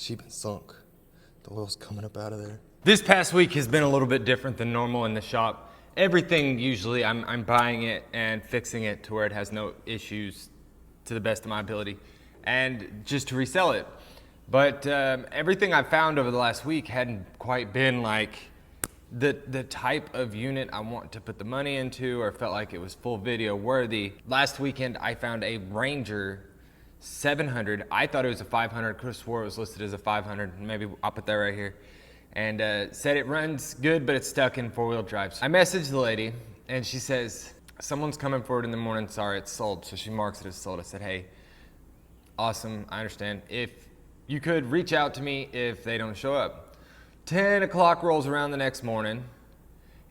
She been sunk. The oil's coming up out of there. This past week has been a little bit different than normal in the shop. Everything usually I'm buying it and fixing it to where it has no issues to the best of my ability and just to resell it. But everything I've found over the last week hadn't quite been like the type of unit I want to put the money into or felt like it was full video worthy. Last weekend I found a Ranger 700. I thought it was a 500. Chris swore it was listed as a 500. Maybe I'll put that right here. And said it runs good, but it's stuck in four-wheel drive. I messaged the lady, and she says, someone's coming for it in the morning. Sorry, it's sold. So she marks it as sold. I said, hey, awesome, I understand. If you could reach out to me if they don't show up. 10 o'clock rolls around the next morning,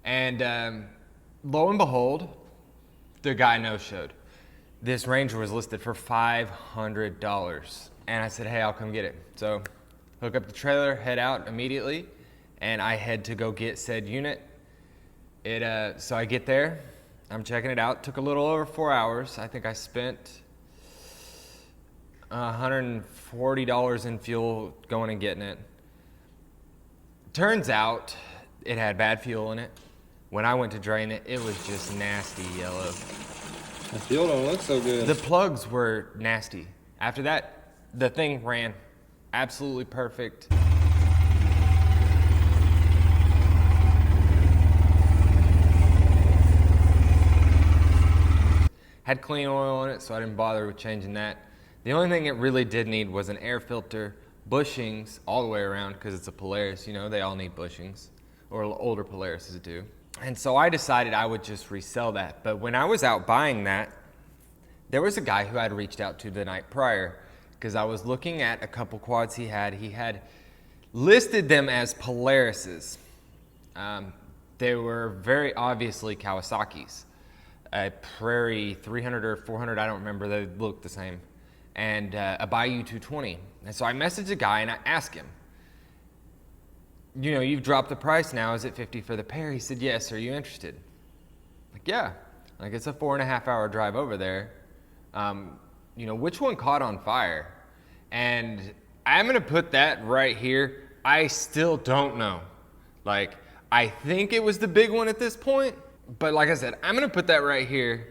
and lo and behold, the guy no-showed. This Ranger was listed for $500. And I said, hey, I'll come get it. So hook up the trailer, head out immediately, and I head to go get said unit. So I get there, I'm checking it out. Took a little over 4 hours. I think I spent $140 in fuel going and getting it. Turns out it had bad fuel in it. When I went to drain it, it was just nasty yellow. The fuel don't look so good. The plugs were nasty. After that, the thing ran absolutely perfect. Had clean oil on it, so I didn't bother with changing that. The only thing it really did need was an air filter, bushings all the way around, because it's a Polaris, you know, they all need bushings, or older Polarises do. And so I decided I would just resell that. But when I was out buying that, there was a guy who I'd reached out to the night prior, because I was looking at a couple quads he had. He had listed them as Polarises. They were very obviously Kawasaki's. A Prairie 300 or 400, I don't remember, they looked the same. And a Bayou 220. And so I messaged a guy and I asked him, you know, you've dropped the price now, is it 50 for the pair? He said, yes, are you interested? Like, yeah, like it's a 4.5 hour drive over there. You know, which one caught on fire? And I'm gonna put that right here. I still don't know. Like, I think it was the big one at this point, but like I said, I'm gonna put that right here.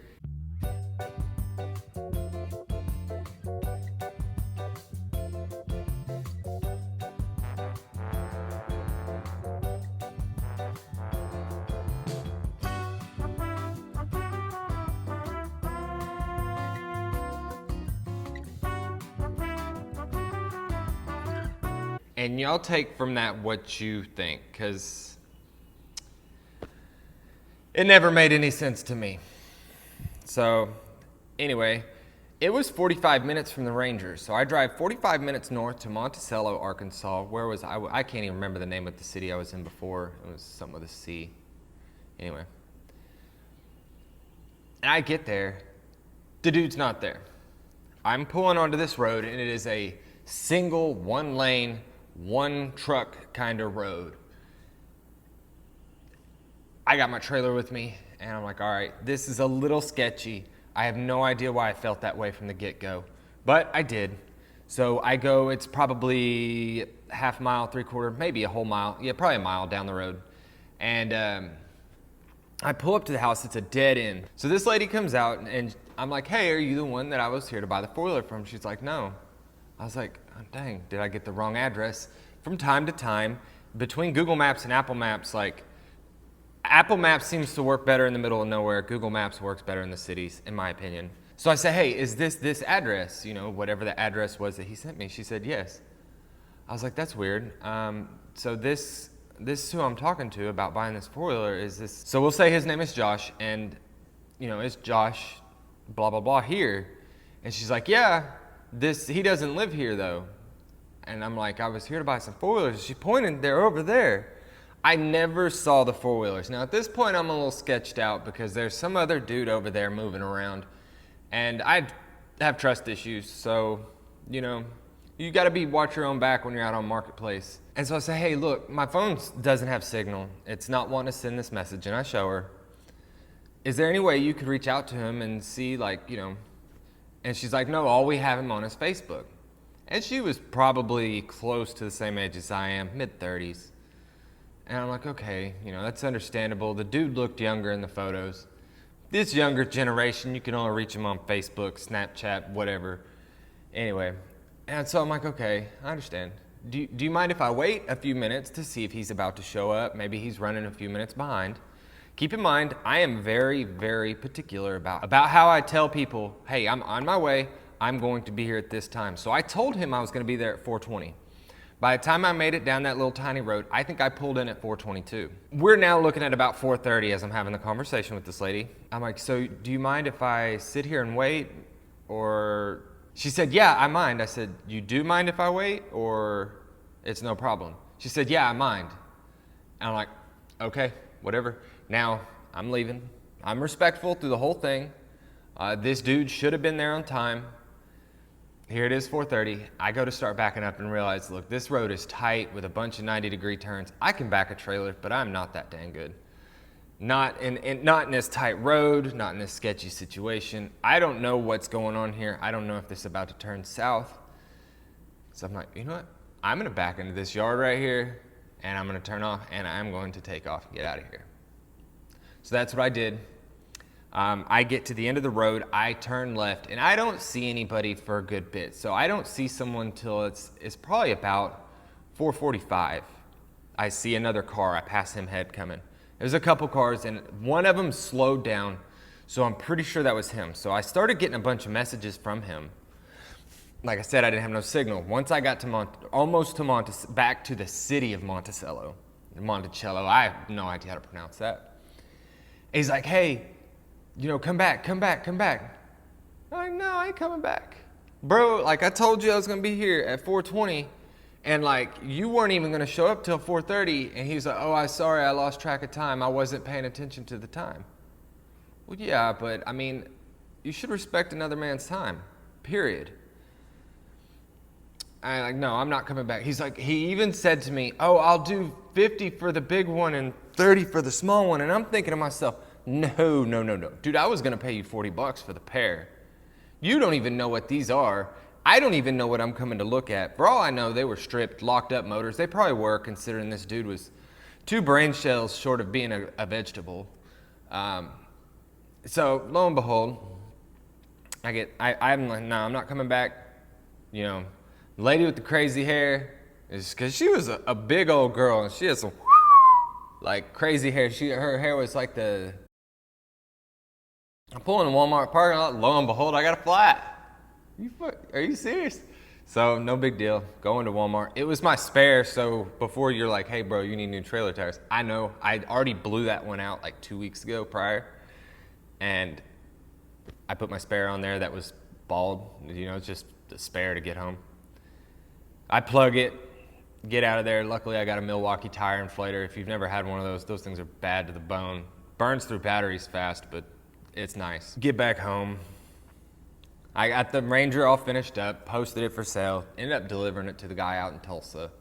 And y'all take from that what you think, because it never made any sense to me. So anyway, it was 45 minutes from the Rangers. So I drive 45 minutes north to Monticello, Arkansas. Where was I? I can't even remember the name of the city I was in before. It was something with a C. Anyway. And I get there. The dude's not there. I'm pulling onto this road, and it is a single, one lane, one truck kind of road. I got my trailer with me, and I'm like, all right, this is a little sketchy. I have no idea why I felt that way from the get-go, but I did. So I go, it's probably half mile, 3/4, maybe a whole mile. Yeah, probably a mile down the road. And I pull up to the house, it's a dead end. So this lady comes out, and I'm like, hey, are you the one that I was here to buy the four-wheeler from? She's like, no. I was like, oh, dang, did I get the wrong address? From time to time, between Google Maps and Apple Maps, like, Apple Maps seems to work better in the middle of nowhere. Google Maps works better in the cities, in my opinion. So I say, hey, is this address? You know, whatever the address was that he sent me. She said, yes. I was like, that's weird. So this is who I'm talking to about buying this four-wheeler. Is this? So we'll say his name is Josh, and, you know, it's Josh, blah, blah, blah, here. And she's like, yeah. He doesn't live here though. And I'm like, I was here to buy some four-wheelers. She pointed, they're over there. I never saw the four-wheelers. Now at this point I'm a little sketched out because there's some other dude over there moving around. And I have trust issues, so, you know, you gotta watch your own back when you're out on Marketplace. And so I say, hey, look, my phone doesn't have signal. It's not wanting to send this message, and I show her. Is there any way you could reach out to him and see, like, you know, and she's like, no, all we have him on is Facebook. And she was probably close to the same age as I am, mid-30s. And I'm like, okay, you know, that's understandable. The dude looked younger in the photos. This younger generation, you can only reach them on Facebook, Snapchat, whatever. Anyway, and so I'm like, okay, I understand. Do you mind if I wait a few minutes to see if he's about to show up? Maybe he's running a few minutes behind. Keep in mind, I am very, very particular about how I tell people, hey, I'm on my way. I'm going to be here at this time. So I told him I was going to be there at 4:20. By the time I made it down that little tiny road, I think I pulled in at 4:22. We're now looking at about 4:30 as I'm having the conversation with this lady. I'm like, so do you mind if I sit here and wait? Or she said, yeah, I mind. I said, you do mind if I wait, or it's no problem? She said, yeah, I mind. And I'm like, okay, whatever. Now, I'm leaving. I'm respectful through the whole thing. This dude should have been there on time. Here it is, 4:30. I go to start backing up and realize, look, this road is tight with a bunch of 90-degree turns. I can back a trailer, but I'm not that dang good. Not in this tight road, not in this sketchy situation. I don't know what's going on here. I don't know if this is about to turn south. So I'm like, you know what? I'm gonna back into this yard right here, and I'm gonna turn off, and I'm going to take off and get out of here. So that's what I did. I get to the end of the road, I turn left, and I don't see anybody for a good bit. So I don't see someone till it's probably about 4:45. I see another car, I pass him head coming. There's a couple cars, and one of them slowed down, so I'm pretty sure that was him. So I started getting a bunch of messages from him. Like I said, I didn't have no signal. Once I got to back to the city of Monticello, I have no idea how to pronounce that. He's like, hey, you know, come back. I'm like, no, I ain't coming back. Bro, like I told you I was gonna be here at 4:20, and like you weren't even gonna show up till 4:30, and he's like, oh, I'm sorry, I lost track of time. I wasn't paying attention to the time. Well, yeah, but I mean, you should respect another man's time, period. I'm like, no, I'm not coming back. He's like, he even said to me, oh, I'll do 50 for the big one and 30 for the small one. And I'm thinking to myself, no. Dude, I was gonna pay you $40 for the pair. You don't even know what these are. I don't even know what I'm coming to look at. For all I know, they were stripped, locked up motors. They probably were, considering this dude was 2 brain cells short of being a vegetable. So lo and behold, I'm like, no, I'm not coming back. You know, the lady with the crazy hair is because she was a big old girl, and she had some like crazy hair. Her hair was like I'm pulling in Walmart parking lot. Lo and behold, I got a flat. Are you serious? So no big deal. Going to Walmart. It was my spare. So before you're like, hey bro, you need new trailer tires. I know. I already blew that one out like 2 weeks ago prior, and I put my spare on there that was bald. You know, it's just the spare to get home. I plug it, get out of there. Luckily, I got a Milwaukee tire inflator. If you've never had one of those things are bad to the bone. Burns through batteries fast, but it's nice. Get back home. I got the Ranger all finished up, posted it for sale, ended up delivering it to the guy out in Tulsa.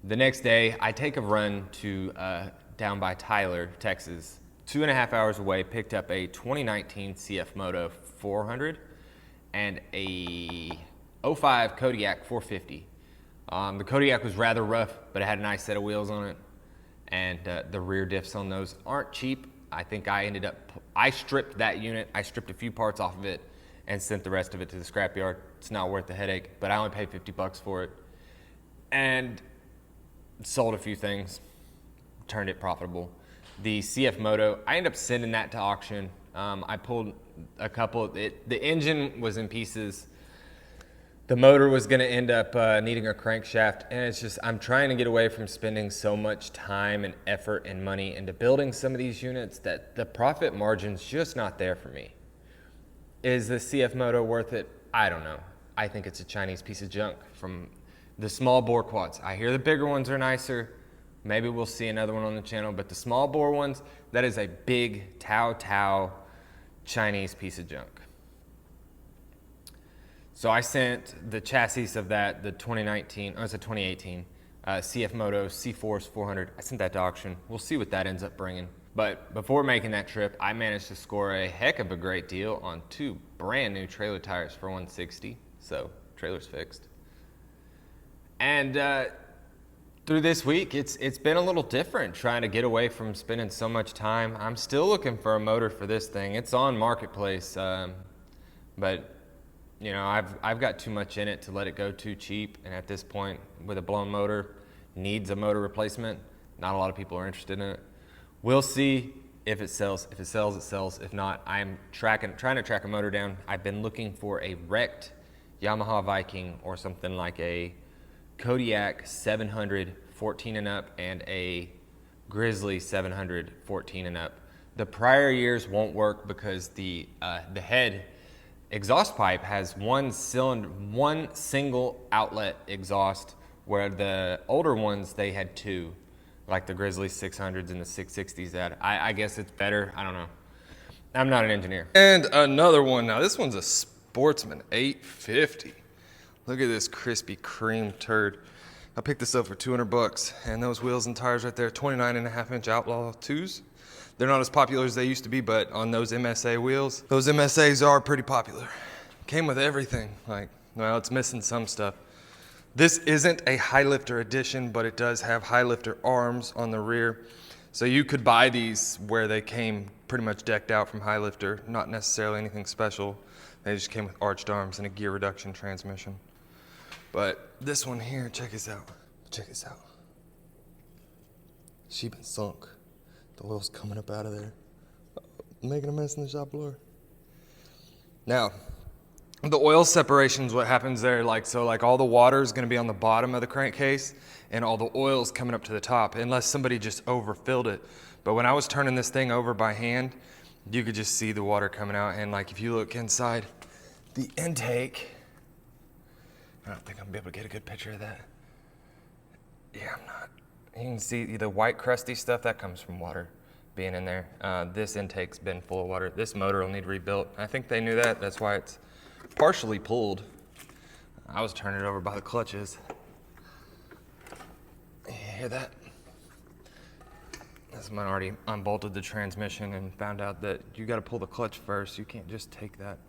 The next day, I take a run to down by Tyler, Texas, 2.5 hours away, picked up a 2019 CF Moto 400 and a 05 Kodiak 450. The Kodiak was rather rough, but it had a nice set of wheels on it, and the rear diffs on those aren't cheap. I think I stripped that unit. I stripped a few parts off of it and sent the rest of it to the scrapyard. It's not worth the headache, but I only paid $50 for it. And sold a few things, turned it profitable. The CF Moto, I ended up sending that to auction. I pulled a couple, the engine was in pieces. The motor was gonna end up needing a crankshaft, and it's just, I'm trying to get away from spending so much time and effort and money into building some of these units that the profit margin's just not there for me. Is the CF Moto worth it? I don't know. I think it's a Chinese piece of junk from the small bore quads. I hear the bigger ones are nicer. Maybe we'll see another one on the channel, but the small bore ones, that is a big Tao Chinese piece of junk. So I sent the chassis of that, the 2018 CF Moto C-Force 400. I sent that to auction. We'll see what that ends up bringing. But before making that trip, I managed to score a heck of a great deal on 2 brand new trailer tires for $160. So trailer's fixed. And through this week, it's been a little different trying to get away from spending so much time. I'm still looking for a motor for this thing. It's on Marketplace, but you know, I've got too much in it to let it go too cheap. And at this point, with a blown motor, needs a motor replacement. Not a lot of people are interested in it. We'll see if it sells. If it sells, it sells. If not, I'm trying to track a motor down. I've been looking for a wrecked Yamaha Viking or something like a Kodiak 700 14 and up and a Grizzly 700 14 and up. The prior years won't work because the head exhaust pipe has one single outlet exhaust, where the older ones, they had two, like the Grizzly 600s and the 660s had. I guess it's better. I don't know. I'm not an engineer. And another one. Now this one's a Sportsman 850. Look at this Krispy Kreme turd. I picked this up for 200 bucks, and those wheels and tires right there, 29.5-inch Outlaw 2s. They're not as popular as they used to be, but on those MSA wheels, those MSAs are pretty popular. Came with everything. Like, well, it's missing some stuff. This isn't a high lifter edition, but it does have high lifter arms on the rear. So you could buy these where they came pretty much decked out from high lifter, not necessarily anything special. They just came with arched arms and a gear reduction transmission. But this one here, check this out. Check this out. She been sunk. The oil's coming up out of there. Making a mess in the shop floor. Now, the oil separation is what happens there. Like all the water is gonna be on the bottom of the crankcase and all the oil's coming up to the top, unless somebody just overfilled it. But when I was turning this thing over by hand, you could just see the water coming out. And like if you look inside the intake, I don't think I'm gonna be able to get a good picture of that. Yeah, I'm not. You can see the white crusty stuff, that comes from water being in there. This intake's been full of water. This motor will need rebuilt. I think they knew that. That's why it's partially pulled. I was turning it over by the clutches. You hear that? That's when I already unbolted the transmission and found out that you gotta pull the clutch first. You can't just take that.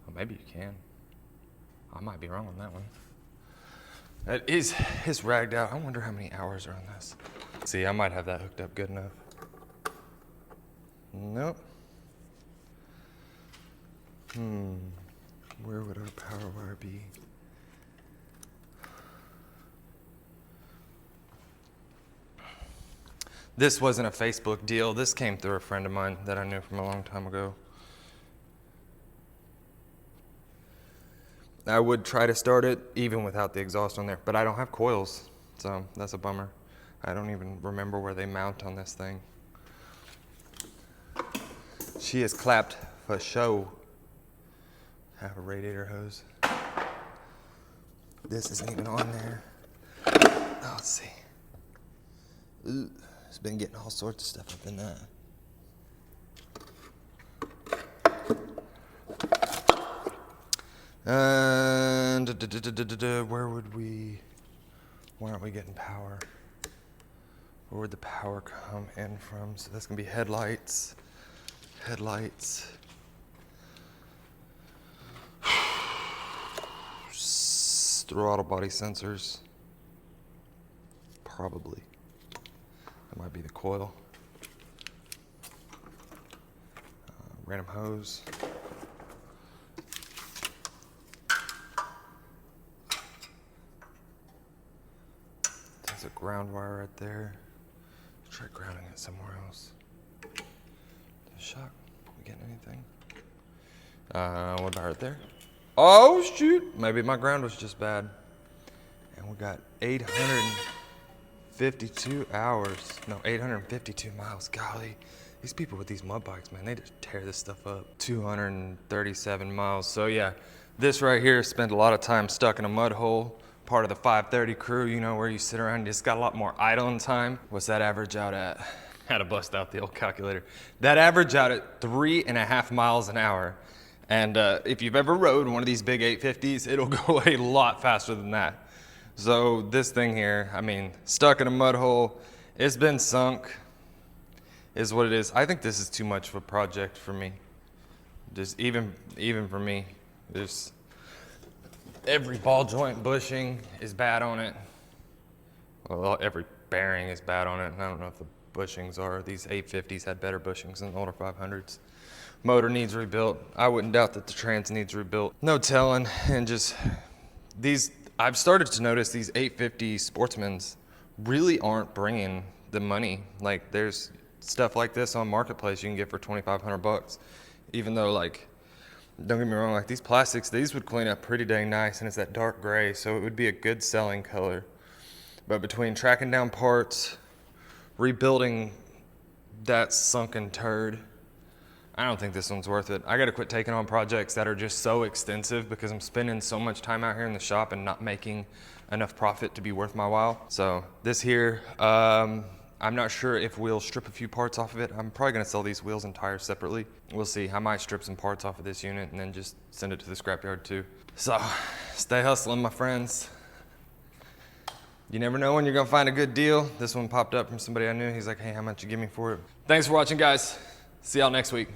Well, maybe you can. I might be wrong on that one. That is his ragged out. I wonder how many hours are on this. See, I might have that hooked up good enough. Nope. Where would our power wire be? This wasn't a Facebook deal. This came through a friend of mine that I knew from a long time ago. I would try to start it even without the exhaust on there, but I don't have coils, so that's a bummer. I don't even remember where they mount on this thing. She is clapped for show. Have a radiator hose. This isn't even on there. Oh, let's see. Ooh, it's been getting all sorts of stuff up in that. And where aren't we getting power? Where would the power come in from? So that's gonna be headlights, throttle body sensors, probably. That might be the coil. Random hose. There's a ground wire right there. Let's try grounding it somewhere else. The shock. We getting anything? What about right there? Oh shoot! Maybe my ground was just bad. And we got 852 hours. No, 852 miles. Golly. These people with these mud bikes, man, they just tear this stuff up. 237 miles. So yeah, this right here spent a lot of time stuck in a mud hole. Part of the 530 crew, you know, where you sit around, you just got a lot more idling time. What's that average out at? Had to bust out the old calculator. That average out at 3.5 miles an hour. And if you've ever rode one of these big 850s, it'll go a lot faster than that. So this thing here, I mean, stuck in a mud hole, it's been sunk, is what it is. I think this is too much of a project for me. Just even for me, Every ball joint bushing is bad on it. Well, every bearing is bad on it. I don't know if the bushings are. These 850s had better bushings than the older 500s. Motor needs rebuilt. I wouldn't doubt that the trans needs rebuilt. No telling. And just these, I've started to notice these 850 Sportsmans really aren't bringing the money. Like there's stuff like this on Marketplace you can get for 2,500 bucks. Even though, like, don't get me wrong, like these plastics, these would clean up pretty dang nice, and it's that dark gray, so it would be a good selling color. But between tracking down parts, rebuilding that sunken turd, I don't think this one's worth it. I gotta quit taking on projects that are just so extensive because I'm spending so much time out here in the shop and not making enough profit to be worth my while. So this here, I'm not sure if we'll strip a few parts off of it. I'm probably gonna sell these wheels and tires separately. We'll see. I might strip some parts off of this unit and then just send it to the scrapyard too. So stay hustling, my friends. You never know when you're gonna find a good deal. This one popped up from somebody I knew. He's like, hey, how much you give me for it? Thanks for watching, guys. See y'all next week.